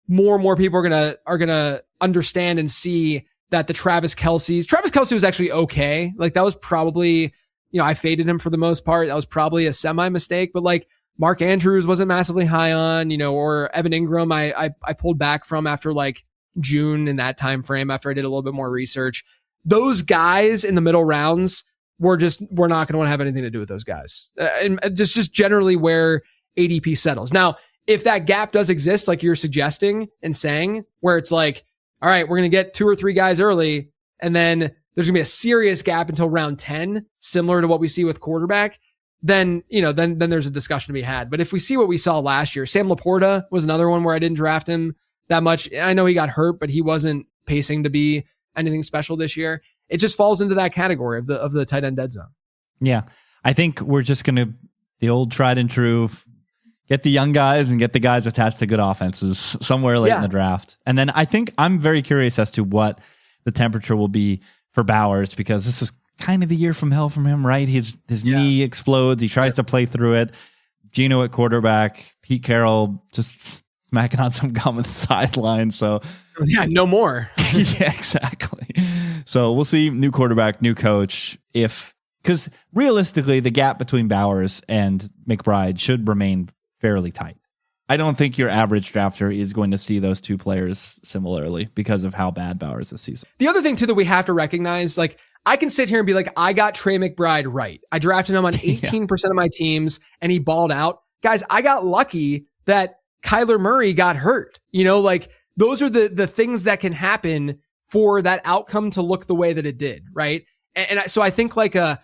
more and more people are gonna understand and see that the Travis Kelce was actually okay. Like that was probably, I faded him for the most part. That was probably a semi mistake, but like Mark Andrews wasn't massively high on, or Evan Ingram, I pulled back from after like June in that time frame after I did a little bit more research. Those guys in the middle rounds we're not going to want to have anything to do with those guys. And just generally where ADP settles. Now, if that gap does exist, like you're suggesting and saying, where it's like, all right, we're going to get 2 or 3 guys early, and then there's going to be a serious gap until round 10, similar to what we see with quarterback, then there's a discussion to be had. But if we see what we saw last year, Sam Laporta was another one where I didn't draft him that much. I know he got hurt, but he wasn't pacing to be anything special this year. it just falls into that category of the tight end dead zone. Yeah. I think we're just going to, the old tried and true, get the young guys and get the guys attached to good offenses somewhere late in the draft. And then I think I'm very curious as to what the temperature will be for Bowers, because this was kind of the year from hell from him, right? His knee explodes. He tries to play through it. Geno at quarterback, Pete Carroll just smacking on some gum on the sideline. So yeah, no more. Yeah, exactly. So we'll see. New quarterback, new coach. Because realistically, the gap between Bowers and McBride should remain fairly tight. I don't think your average drafter is going to see those two players similarly because of how bad Bowers this season. The other thing too that we have to recognize, like, I can sit here and be like, I got Trey McBride right. I drafted him on 18% of my teams and he balled out. Guys, I got lucky that Kyler Murray got hurt. You know, like, those are the things that can happen for that outcome to look the way that it did, right? And so I think like a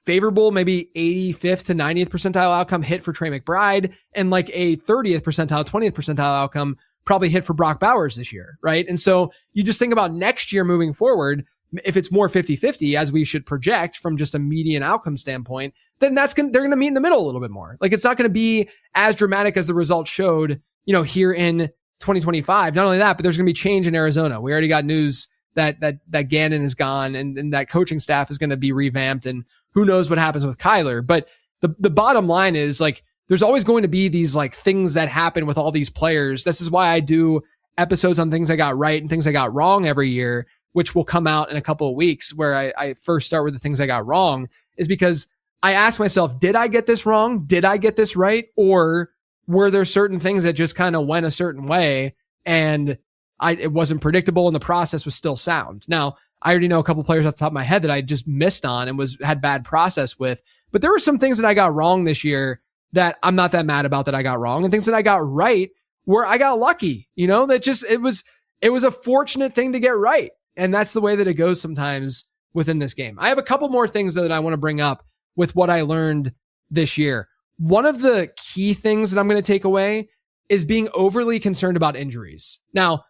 favorable, maybe 85th to 90th percentile outcome hit for Trey McBride, and like a 30th percentile, 20th percentile outcome probably hit for Brock Bowers this year, right? And so you just think about next year moving forward, if it's more 50-50 as we should project from just a median outcome standpoint, then they're going to meet in the middle a little bit more. Like, it's not going to be as dramatic as the results showed, you know, here in 2025. Not only that, but there's going to be change in Arizona. We already got news that Gannon is gone and that coaching staff is going to be revamped, and who knows what happens with Kyler. But the bottom line is, like, there's always going to be these like things that happen with all these players. This is why I do episodes on things I got right and things I got wrong every year, which will come out in a couple of weeks, where I first start with the things I got wrong, is because I ask myself, did I get this wrong? Did I get this right? Or were there certain things that just kind of went a certain way and it wasn't predictable and the process was still sound? Now, I already know a couple players off the top of my head that I just missed on and had bad process with, but there were some things that I got wrong this year that I'm not that mad about that I got wrong, and things that I got right where I got lucky, you know, that just, it was a fortunate thing to get right. And that's the way that it goes sometimes within this game. I have a couple more things that I want to bring up with what I learned this year. One of the key things that I'm going to take away is being overly concerned about injuries. Now,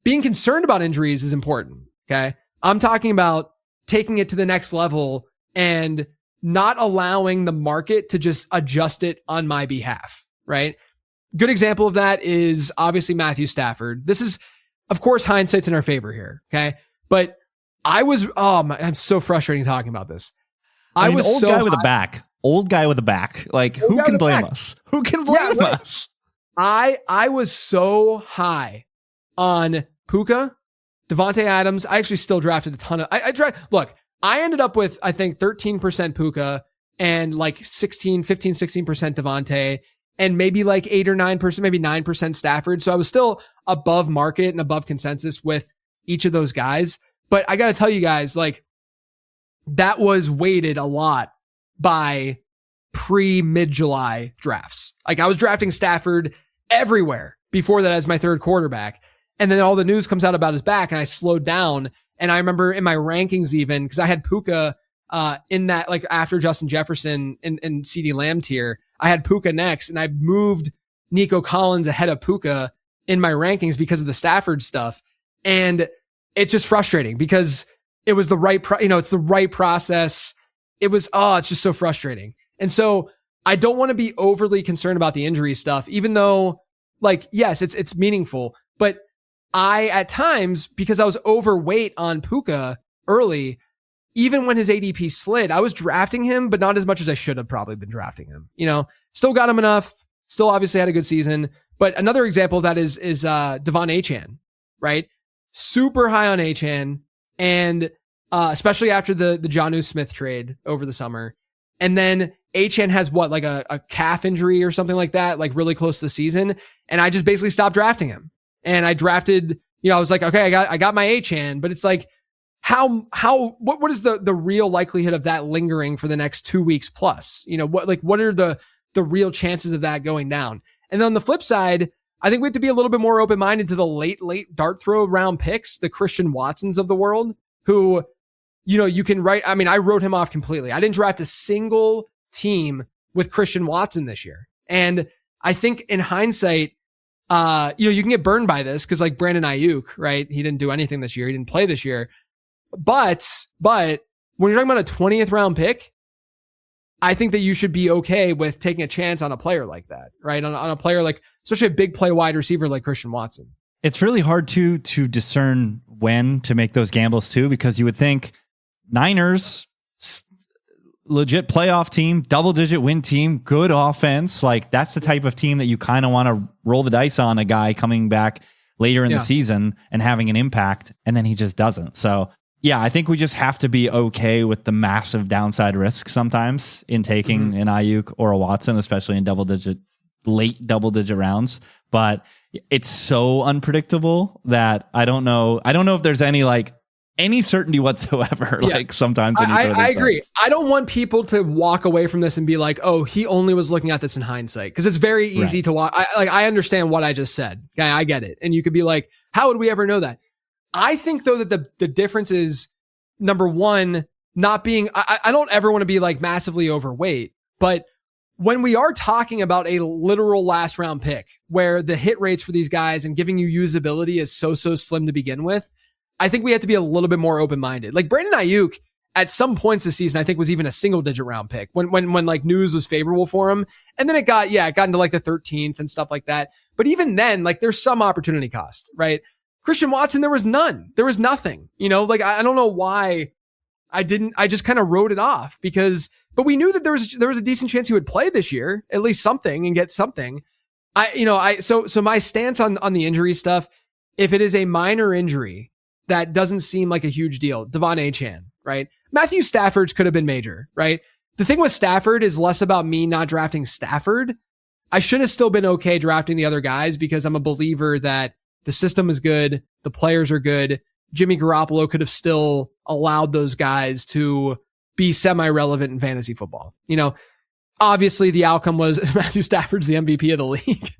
being concerned about injuries is important. Okay. I'm talking about taking it to the next level and not allowing the market to just adjust it on my behalf. Right. Good example of that is obviously Matthew Stafford. This is, of course, hindsight's in our favor here. Okay. But I'm so frustrating talking about this. I mean, old guy with a back. Like, who can blame us? Who can blame us? I was so high on Puka, Devontae Adams. I actually still drafted a ton of, look, I ended up with, I think 13% Puka and like 15, 16% Devontae, and maybe like 8 or 9%, maybe 9% Stafford. So I was still above market and above consensus with each of those guys. But I got to tell you guys, like, that was weighted a lot by mid-July drafts. Like, I was drafting Stafford everywhere before that as my third quarterback. And then all the news comes out about his back and I slowed down. And I remember in my rankings, even because I had Puka, in that, like, after Justin Jefferson and CeeDee Lamb tier, I had Puka next, and I moved Nico Collins ahead of Puka in my rankings because of the Stafford stuff. And it's just frustrating because it was the right, it's the right process. It's just so frustrating. And so I don't want to be overly concerned about the injury stuff, even though, like, yes, it's meaningful, but I, at times, because I was overweight on Puka early, even when his ADP slid, I was drafting him, but not as much as I should have probably been drafting him. You know, still got him enough, still obviously had a good season. But another example of that is Devon Achane, right? Super high on Achane, and especially after the Jonnu Smith trade over the summer. And then Achane has like a calf injury or something like that, like really close to the season. And I just basically stopped drafting him. And I drafted, I was like, okay, I got my Achane, but it's like, what is the real likelihood of that lingering for the next 2 weeks plus? What are the real chances of that going down? And then on the flip side, I think we have to be a little bit more open-minded to the late dart throw round picks, the Christian Watsons of the world, who, you can write. I mean, I wrote him off completely. I didn't draft a single team with Christian Watson this year. And I think in hindsight, you can get burned by this because, like, Brandon Ayuk, right? He didn't do anything this year. He didn't play this year. But when you're talking about a 20th round pick, I think that you should be okay with taking a chance on a player like that, right? On a player like, especially a big play wide receiver like Christian Watson. It's really hard to discern when to make those gambles too, because you would think Niners, legit playoff team, double-digit win team, good offense. Like that's the type of team that you kind of want to roll the dice on a guy coming back later in the season and having an impact, and then he just doesn't. So yeah, I think we just have to be okay with the massive downside risk sometimes in taking an Ayuk or a Watson, especially in late double-digit rounds. But it's so unpredictable that I don't know if there's any certainty whatsoever. Yeah. Like sometimes when I agree. I don't want people to walk away from this and be like, oh, he only was looking at this in hindsight. Because it's very easy to walk. I understand what I just said. I get it. And you could be like, how would we ever know that? I think though that the difference is, number one, not being, I don't ever want to be like massively overweight, but when we are talking about a literal last round pick where the hit rates for these guys and giving you usability is so slim to begin with, I think we have to be a little bit more open-minded. Like Brandon Ayuk at some points this season, I think was even a single digit round pick when like news was favorable for him. And then it got into like the 13th and stuff like that. But even then, like there's some opportunity cost, right? Christian Watson, there was none. There was nothing, like I don't know why I just kind of wrote it off but we knew that there was a decent chance he would play this year, at least something and get something. So my stance on the injury stuff, if it is a minor injury that doesn't seem like a huge deal, Devon Achane, right? Matthew Stafford's could have been major, right? The thing with Stafford is less about me not drafting Stafford. I should have still been okay drafting the other guys because I'm a believer that the system is good. The players are good. Jimmy Garoppolo could have still allowed those guys to be semi-relevant in fantasy football. Obviously the outcome was Matthew Stafford's the MVP of the league.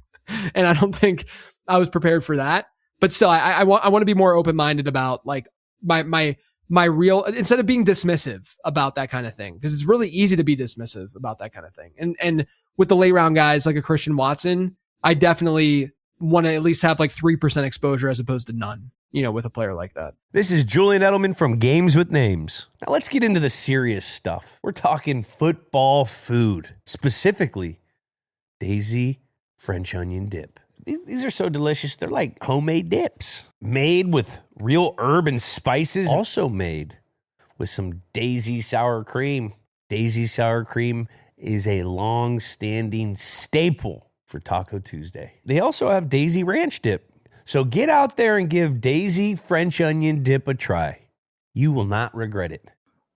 And I don't think I was prepared for that. But still, I want to be more open-minded about like my real, instead of being dismissive about that kind of thing, because it's really easy to be dismissive about that kind of thing. And with the late round guys like a Christian Watson, I definitely want to at least have like 3% exposure as opposed to none, with a player like that. This is Julian Edelman from Games with Names. Now let's get into the serious stuff. We're talking football food, specifically Daisy French onion dip. These are so delicious. They're like homemade dips made with real herb and spices. Also made with some Daisy sour cream. Daisy sour cream is a long-standing staple for Taco Tuesday. They also have Daisy Ranch dip. So get out there and give Daisy French onion dip a try. You will not regret it.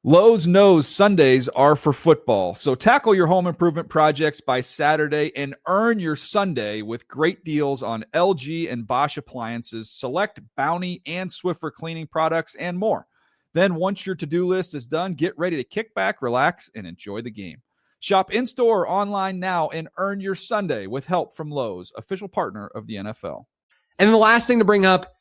Lowe's knows Sundays are for football, so tackle your home improvement projects by Saturday and earn your Sunday with great deals on LG and Bosch appliances, select Bounty and Swiffer cleaning products, and more. Then once your to-do list is done, get ready to kick back, relax, and enjoy the game. Shop in-store or online now and earn your Sunday with help from Lowe's, official partner of the NFL. And then the last thing to bring up,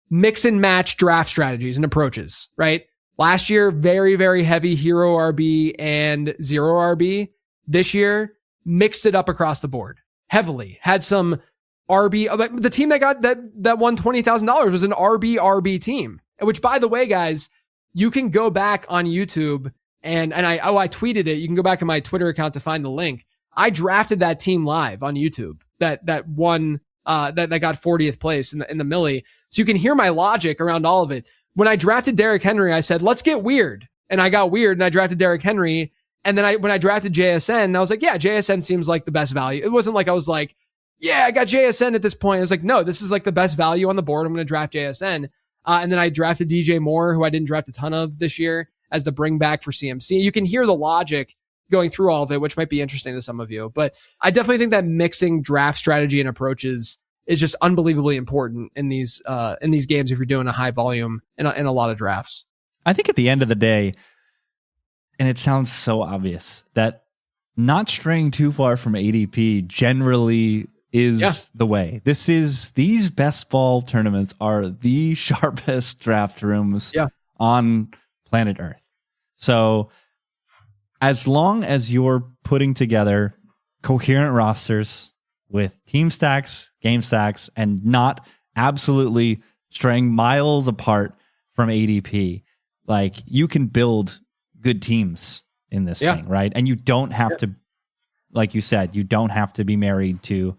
mix and match draft strategies and approaches, right? Last year, very, very heavy hero RB and zero RB. This year, mixed it up across the board heavily. Had some RB. The team that got that won $20,000 was an RB team, which, by the way, guys, you can go back on YouTube and I tweeted it. You can go back to my Twitter account to find the link. I drafted that team live on YouTube that won, that got 40th place in the Millie. So you can hear my logic around all of it. When I drafted Derrick Henry, I said, let's get weird. And I got weird and I drafted Derrick Henry. And then when I drafted JSN, I was like, yeah, JSN seems like the best value. It wasn't like I was like, yeah, I got JSN at this point. I was like, no, this is like the best value on the board. I'm going to draft JSN. And then I drafted DJ Moore, who I didn't draft a ton of this year, as the bring back for CMC. You can hear the logic going through all of it, which might be interesting to some of you. But I definitely think that mixing draft strategy and approaches is just unbelievably important in these games if you're doing a high volume in a lot of drafts. I think at the end of the day, and it sounds so obvious, that not straying too far from ADP generally is the way. These best ball tournaments are the sharpest draft rooms on planet Earth. So as long as you're putting together coherent rosters with team stacks, game stacks, and not absolutely straying miles apart from ADP, Like you can build good teams in this thing, right? And you don't have to, like you said, you don't have to be married to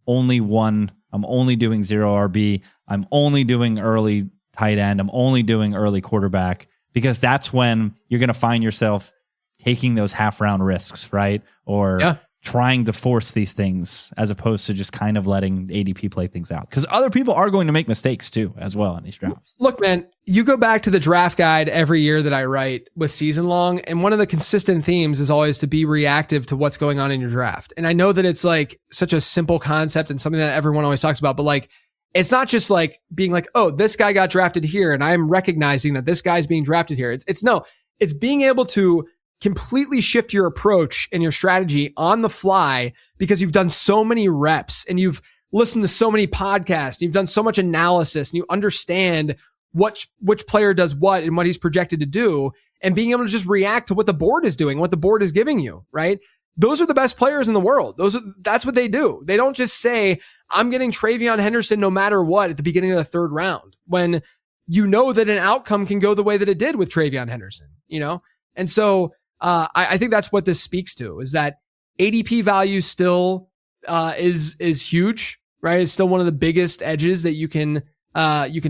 only one. I'm only doing 0 RB. I'm only doing early tight end. I'm only doing early quarterback, because that's when you're going to find yourself taking those half round risks, right? Or trying to force these things as opposed to just kind of letting ADP play things out. Because other people are going to make mistakes too, as well, in these drafts. Look, man, you go back to the draft guide every year that I write with season long, and one of the consistent themes is always to be reactive to what's going on in your draft. And I know that it's like such a simple concept and something that everyone always talks about, but like, it's not just like being like, oh, this guy got drafted here, and I'm recognizing that this guy's being drafted here. It's being able to completely shift your approach and your strategy on the fly, because you've done so many reps and you've listened to so many podcasts, you've done so much analysis, and you understand which player does what and what he's projected to do, and being able to just react to what the board is doing, what the board is giving you, right? Those are the best players in the world. That's what they do. They don't just say, I'm getting TreVeyon Henderson no matter what at the beginning of the third round, when you know that an outcome can go the way that it did with TreVeyon Henderson, you know? And so I think that's what this speaks to, is that ADP value still is huge, right? It's still one of the biggest edges that you can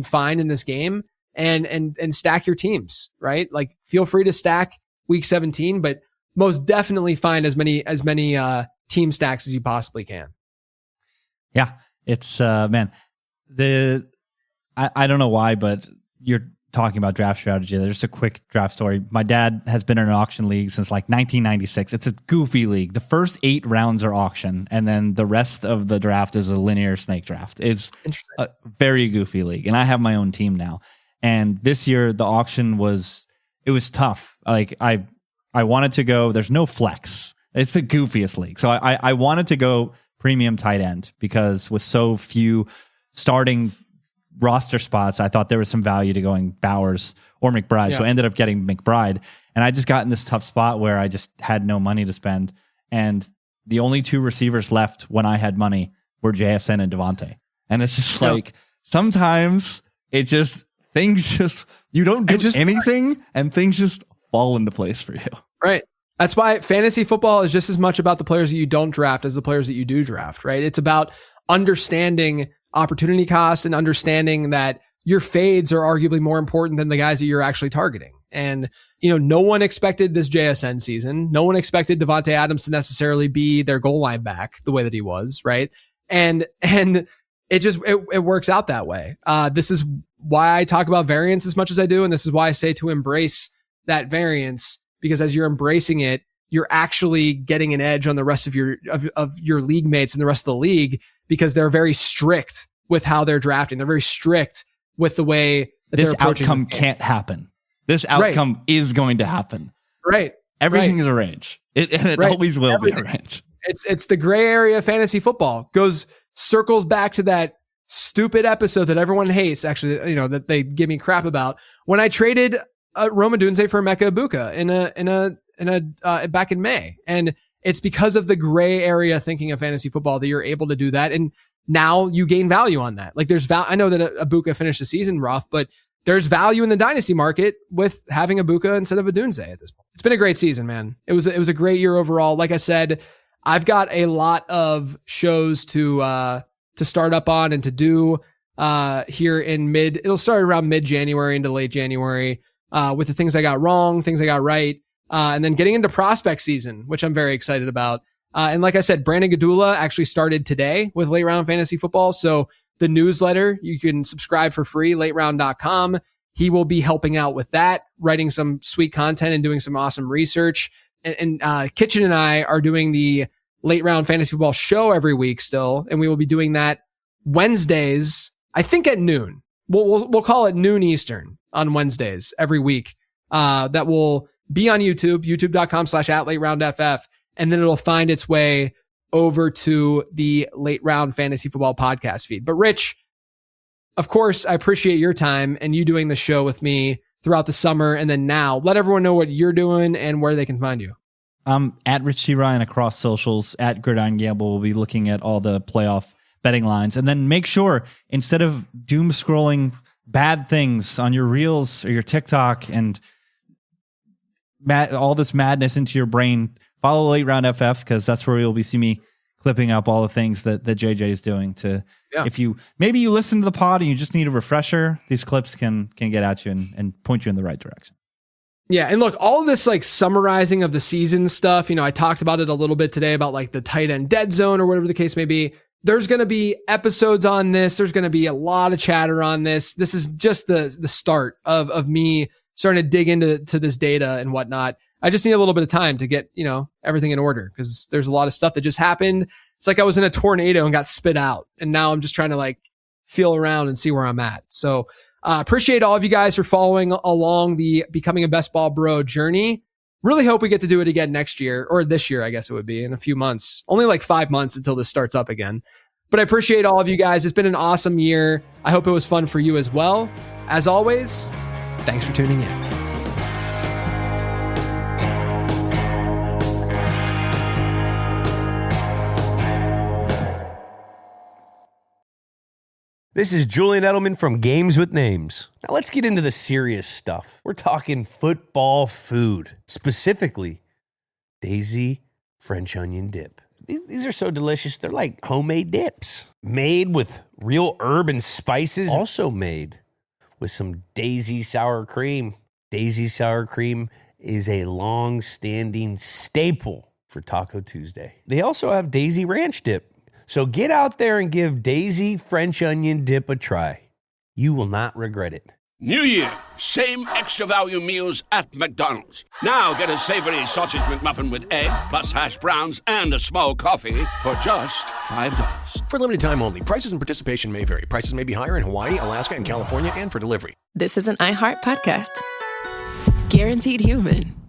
find in this game, and stack your teams, right? Like, feel free to stack week 17, but most definitely find as many team stacks as you possibly can. Yeah, it's man, I don't know why, but you're talking about draft strategy. There's a quick draft story. My dad has been in an auction league since like 1996. It's a goofy league. The first 8 rounds are auction, and then the rest of the draft is a linear snake draft. It's a very goofy league, and I have my own team now. And this year the auction was tough. Like I wanted to go, there's no flex. It's the goofiest league. So I wanted to go premium tight end, because with so few starting roster spots, I thought there was some value to going Bowers or McBride. Yeah. So I ended up getting McBride, and I just got in this tough spot where I just had no money to spend. And the only 2 receivers left when I had money were JSN and Devontae. And it's just like, sometimes it just, you don't do anything and things just fall into place for you. Right. That's why fantasy football is just as much about the players that you don't draft as the players that you do draft, right? It's about understanding opportunity cost and understanding that your fades are arguably more important than the guys that you're actually targeting. And, you know, no one expected this JSN season. No one expected Devontae Adams to necessarily be their goal line back the way that he was, right? And it works out that way. This is why I talk about variance as much as I do. And this is why I say to embrace that variance, because as you're embracing it, you're actually getting an edge on the rest of your league mates and the rest of the league, because they're very strict with how they're drafting. They're very strict with the way that this outcome can't happen. This outcome is going to happen. Right. Everything is arranged. It always will be arranged. It's the gray area of fantasy football. Circles back to that stupid episode that everyone hates, actually, you know, that they give me crap about, when I traded Rome Odunze for Emeka Egbuka back in May. And it's because of the gray area thinking of fantasy football that you're able to do that. And now you gain value on that. Like I know that Egbuka finished the season rough, but there's value in the dynasty market with having Egbuka instead of Odunze at this point. It's been a great season, man. It was a great year overall. Like I said, I've got a lot of shows to start up on and to do here in it'll start around mid-January into late January with the things I got wrong, things I got right. And then getting into prospect season, which I'm very excited about. And like I said, Brandon Gadula actually started today with Late Round Fantasy Football. So the newsletter, you can subscribe for free, lateround.com. He will be helping out with that, writing some sweet content and doing some awesome research. And Kitchen and I are doing the Late Round Fantasy Football show every week still. And we will be doing that Wednesdays, I think at noon. We'll call it noon Eastern on Wednesdays every week. That will be on YouTube, youtube.com/@LateRoundFF. And then it'll find its way over to the Late Round Fantasy Football podcast feed. But Rich, of course, I appreciate your time and you doing the show with me throughout the summer. And then now let everyone know what you're doing and where they can find you. At Rich C. Ryan across socials, at Gridiron Gamble. We'll be looking at all the playoff betting lines. And then make sure, instead of doom scrolling bad things on your Reels or your TikTok and all this madness into your brain, follow Late Round FF, because that's where you'll be see me clipping up all the things that JJ is doing if you maybe you listen to the pod and you just need a refresher, these clips can get at you and point you in the right direction. Yeah, and look, all this like summarizing of the season stuff, I talked about it a little bit today about like the tight end dead zone or whatever the case may be. There's going to be episodes on this. There's going to be a lot of chatter on this. This is just the start of me starting to dig into this data and whatnot. I just need a little bit of time to get, everything in order, because there's a lot of stuff that just happened. It's like I was in a tornado and got spit out, and now I'm just trying to like feel around and see where I'm at. So appreciate all of you guys for following along the Becoming a Best Ball Bro journey. Really hope we get to do it again next year, or this year, I guess it would be in a few months. Only like 5 months until this starts up again. But I appreciate all of you guys. It's been an awesome year. I hope it was fun for you as well. As always, thanks for tuning in. This is Julian Edelman from Games with Names. Now let's get into the serious stuff. We're talking football food, specifically Daisy French onion dip. These are so delicious. They're like homemade dips, made with real herb and spices, also made with some Daisy sour cream. Daisy sour cream is a long-standing staple for Taco Tuesday. They also have Daisy ranch dip. So get out there and give Daisy French onion dip a try. You will not regret it. New Year, same extra value meals at McDonald's. Now get a savory sausage McMuffin with egg, plus hash browns and a small coffee for just $5. For limited time only. Prices and participation may vary. Prices may be higher in Hawaii, Alaska, and California, and for delivery. This is an iHeart podcast. Guaranteed Human.